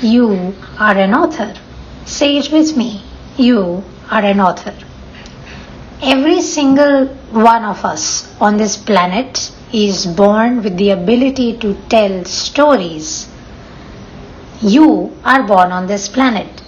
You are an author. Say it with me. You are an author. Every single one of us on this planet is born with the ability to tell stories. You are born on this planet.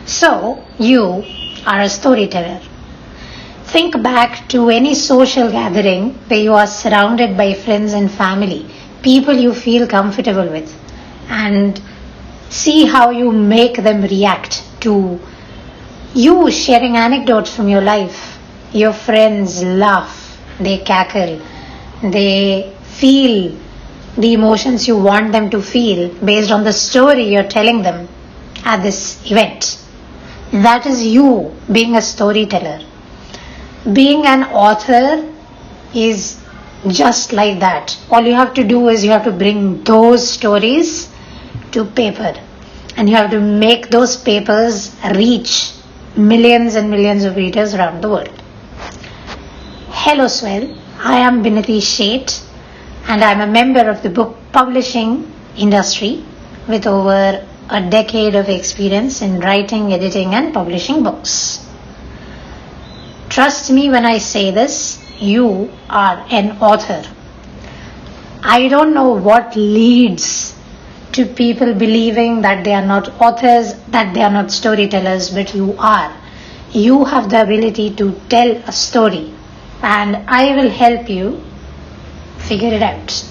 So, you are a storyteller. Think back to any social gathering where you are surrounded by friends and family, people you feel comfortable with, and see how you make them react to you sharing anecdotes from your life. Your friends laugh, they cackle, they feel the emotions you want them to feel based on the story you're telling them at this event. That is you being a storyteller. Being an author is just like that. All you have to do is you have to bring those stories to paper, and you have to make those papers reach millions and millions of readers around the world. Hello Swell, I am Binati Sheth, and I am a member of the book publishing industry with over a decade of experience in writing, editing and publishing books. Trust me when I say this, you are an author. I don't know what leads to people believing that they are not authors, that they are not storytellers, but you are. You have the ability to tell a story, and I will help you figure it out.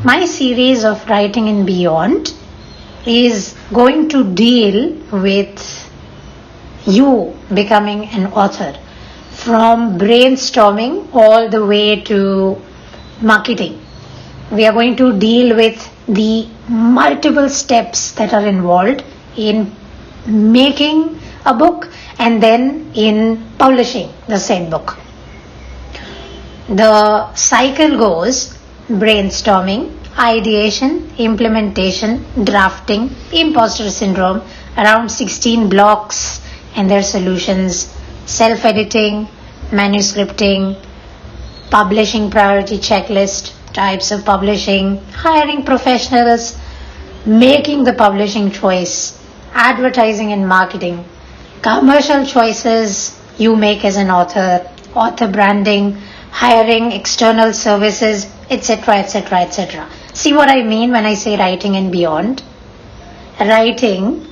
My series of Writing and Beyond is going to deal with you becoming an author, from brainstorming all the way to marketing. We are going to deal with the multiple steps that are involved in making a book and then in publishing the said book. The cycle goes brainstorming, ideation, implementation, drafting, imposter syndrome, around 16 blocks and their solutions, self-editing, manuscripting, publishing priority checklist, types of publishing, hiring professionals, making the publishing choice, advertising and marketing, commercial choices you make as an author, author branding, hiring external services, etc., etc., etc. See what I mean when I say writing and beyond? Writing,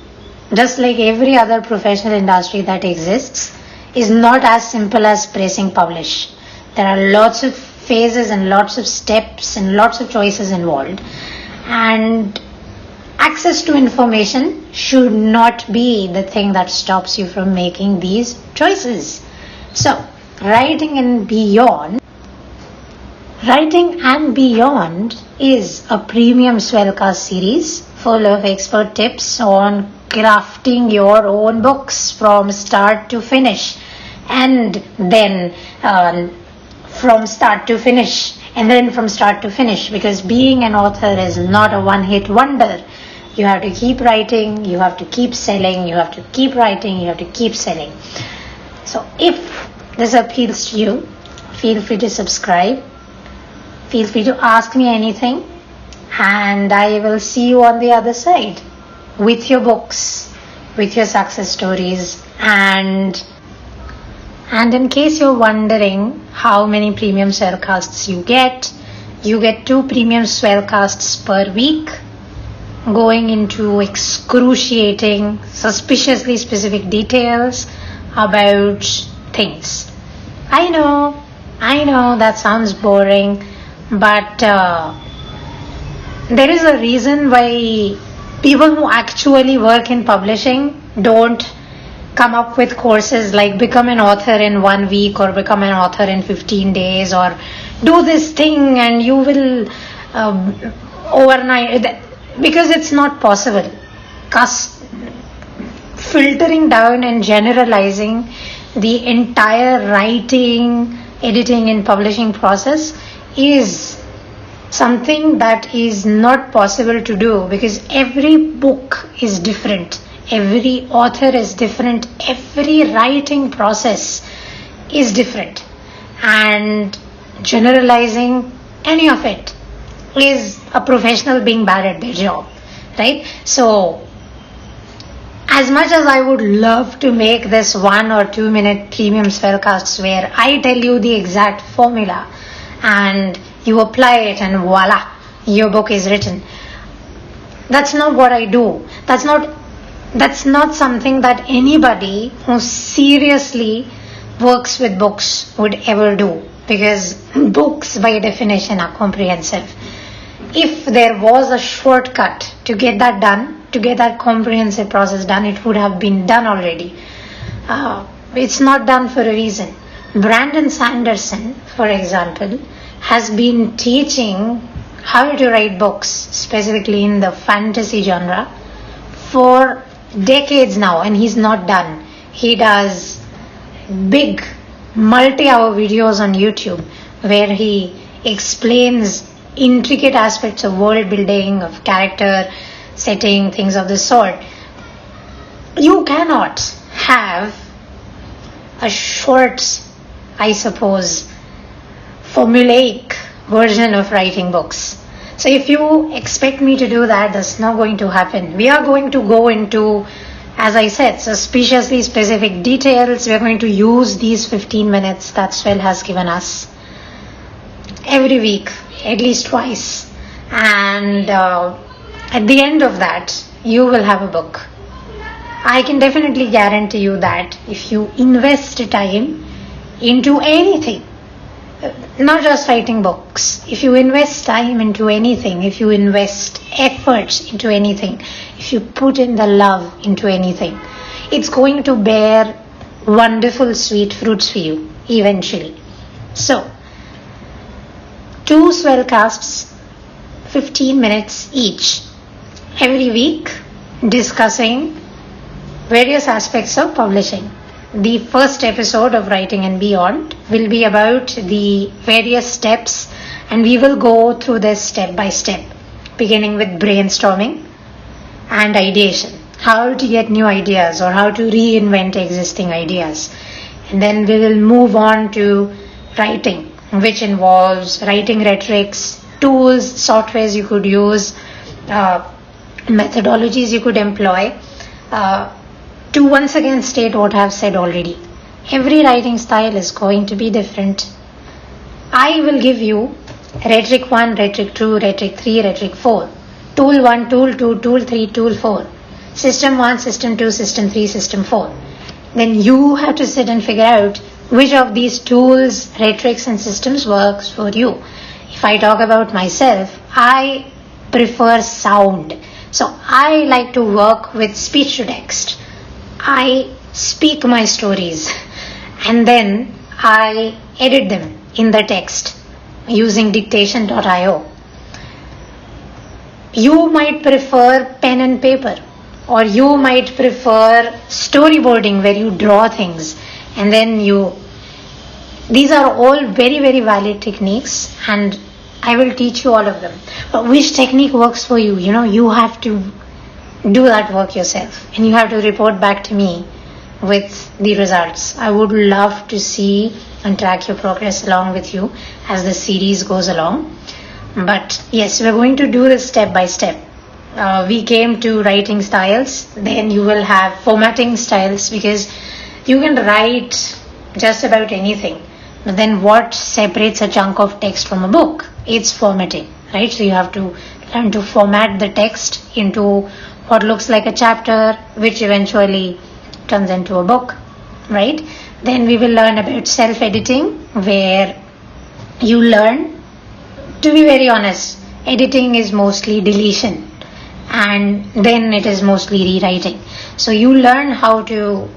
just like every other professional industry that exists, is not as simple as pressing publish. There are lots of phases and lots of steps and lots of choices involved, and access to information should not be the thing that stops you from making these choices. So, Writing and Beyond is a premium Swellcast series full of expert tips on crafting your own books from start to finish, and then from start to finish, because being an author is not a one-hit wonder. You have to keep writing, you have to keep selling, you have to keep writing, you have to keep selling. So if this appeals to you, feel free to subscribe, feel free to ask me anything, and I will see you on the other side with your books, with your success stories. And in case you're wondering how many premium Swellcasts you get 2 premium Swellcasts per week, going into excruciating, suspiciously specific details about things. I know that sounds boring, but there is a reason why people who actually work in publishing don't come up with courses like become an author in 1 week or become an author in 15 days or do this thing and you will overnight, because it's not possible. Filtering down and generalizing the entire writing, editing and publishing process is something that is not possible to do, because every book is different, every author is different, every writing process is different, and generalizing any of it is a professional being bad at their job. right? So as much as I would love to make this 1 or 2 minute premium Swellcasts where I tell you the exact formula and you apply it and voila, your book is written. That's not what I do. That's not something that anybody who seriously works with books would ever do, because books by definition are comprehensive. If there was a shortcut to get that done, to get that comprehensive process done, it would have been done already. It's not done for a reason. Brandon Sanderson, for example, has been teaching how to write books, specifically in the fantasy genre, for decades now, and he's not done. He does big multi-hour videos on YouTube where he explains intricate aspects of world building, of character setting, things of the sort. You cannot have a short, I suppose, formulaic version of writing books. So if you expect me to do that, that's not going to happen. We are going to go into, as I said, suspiciously specific details. We are going to use these 15 minutes that Swell has given us every week, at least twice. And at the end of that, you will have a book. I can definitely guarantee you that if you invest time into anything, not just writing books, if you invest time into anything, if you invest efforts into anything, if you put in the love into anything, it's going to bear wonderful sweet fruits for you eventually. So, 2 Swellcasts, 15 minutes each, every week, discussing various aspects of publishing. The first episode of Writing and Beyond will be about the various steps, and we will go through this step by step, beginning with brainstorming and ideation, how to get new ideas or how to reinvent existing ideas. And then we will move on to writing, which involves writing rhetorics, tools, softwares you could use, methodologies you could employ, to once again state what I have said already. Every writing style is going to be different. I will give you rhetoric 1, rhetoric 2, rhetoric 3, rhetoric 4. Tool 1, tool 2, tool 3, tool 4. System 1, system 2, system 3, system 4. Then you have to sit and figure out which of these tools, rhetorics and systems works for you. If I talk about myself, I prefer sound. So I like to work with speech to text. I speak my stories and then I edit them in the text using dictation.io. You might prefer pen and paper, or you might prefer storyboarding where you draw things and then these are all very, very valid techniques, and I will teach you all of them. But which technique works for you? You have to do that work yourself and you have to report back to me with the results. I would love to see and track your progress along with you as the series goes along. But yes, we're going to do this step by step. We came to writing styles, then you will have formatting styles, because you can write just about anything. But then what separates a chunk of text from a book? It's formatting, right? So you have to learn to format the text into what looks like a chapter, which eventually turns into a book, right? Then we will learn about self-editing, where you learn, to be very honest, editing is mostly deletion and then it is mostly rewriting. So you learn how to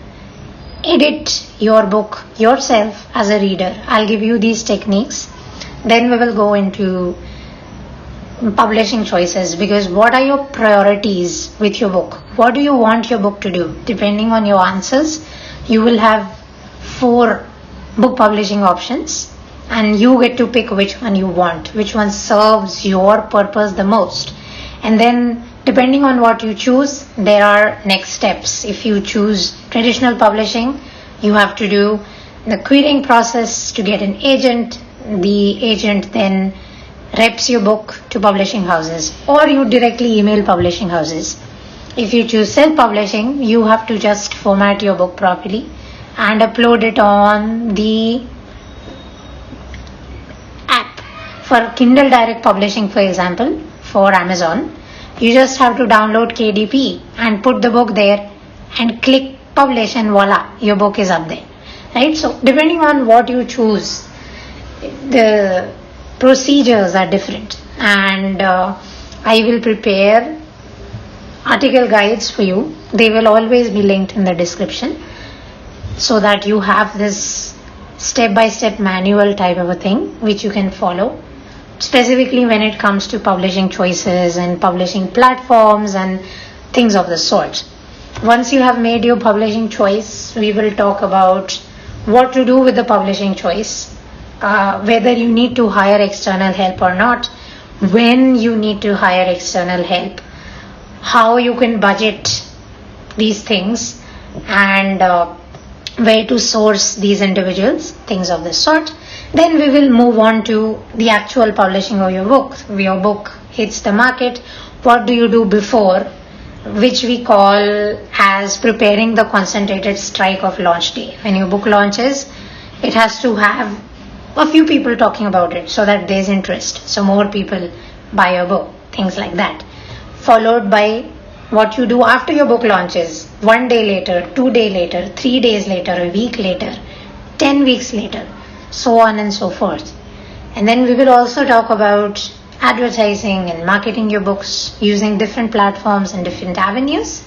edit your book yourself as a reader. I'll give you these techniques. Then we will go into publishing choices, because what are your priorities with your book? What do you want your book to do? Depending on your answers, you will have 4 book publishing options, and you get to pick which one you want, which one serves your purpose the most. And then depending on what you choose, there are next steps. If you choose traditional publishing, you have to do the querying process to get an agent. The agent then reps your book to publishing houses, or you directly email publishing houses. If you choose self-publishing, you have to just format your book properly and upload it on the app. For Kindle Direct Publishing, for example, for Amazon, you just have to download KDP and put the book there and click publish, and voila, your book is up there. Right? So depending on what you choose, the procedures are different, and I will prepare article guides for you. They will always be linked in the description, so that you have this step-by-step manual type of a thing which you can follow, specifically when it comes to publishing choices and publishing platforms and things of the sort. Once you have made your publishing choice, we will talk about what to do with the publishing choice, whether you need to hire external help or not, when you need to hire external help, how you can budget these things, and where to source these individuals, things of this sort. Then we will move on to the actual publishing of your book. Your book hits the market. What do you do before, which we call as preparing the concentrated strike of launch day. When your book launches, it has to have a few people talking about it so that there's interest, so more people buy your book, things like that. Followed by what you do after your book launches, 1 day later, 2 days later, 3 days later, a week later, 10 weeks later, so on and so forth. And then we will also talk about advertising and marketing your books using different platforms and different avenues,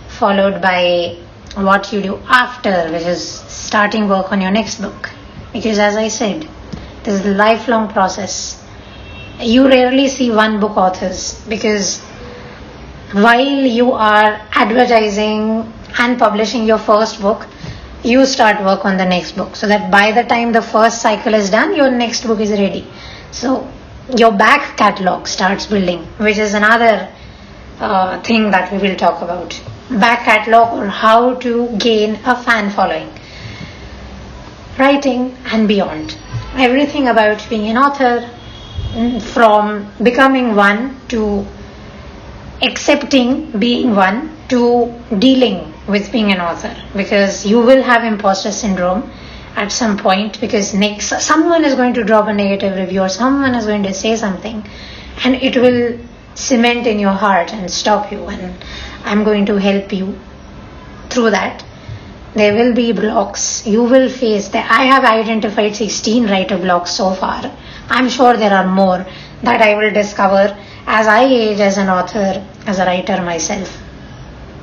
followed by what you do after, which is starting work on your next book. Because as I said, this is a lifelong process. You rarely see one book authors, because while you are advertising and publishing your first book, you start work on the next book, so that by the time the first cycle is done, your next book is ready. So your back catalog starts building, which is another thing that we will talk about. Back catalog, or how to gain a fan following. Writing and beyond. Everything about being an author, from becoming one to accepting being one to dealing with being an author, because you will have imposter syndrome at some point, because someone is going to drop a negative review, or someone is going to say something, and it will cement in your heart and stop you, and I'm going to help you through that. There will be blocks you will face. I have identified 16 writer blocks so far. I'm sure there are more that I will discover as I age as an author, as a writer myself.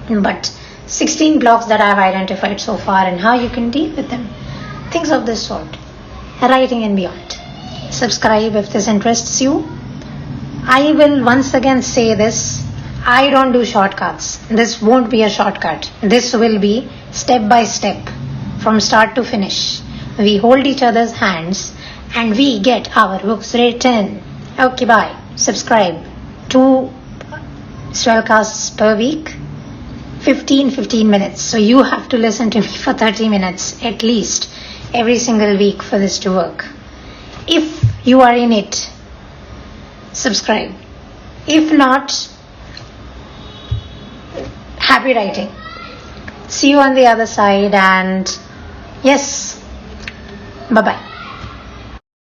But 16 blocks that I have identified so far, and how you can deal with them. Things of this sort. Writing and beyond. Subscribe if this interests you. I will once again say this. I don't do shortcuts. This won't be a shortcut. This will be step by step, from start to finish. We hold each other's hands and we get our books written. Okay, bye. Subscribe. 2 Swellcasts per week. 15 minutes. So you have to listen to me for 30 minutes at least every single week for this to work. If you are in it, subscribe. If not, happy writing. See you on the other side, and yes, bye-bye.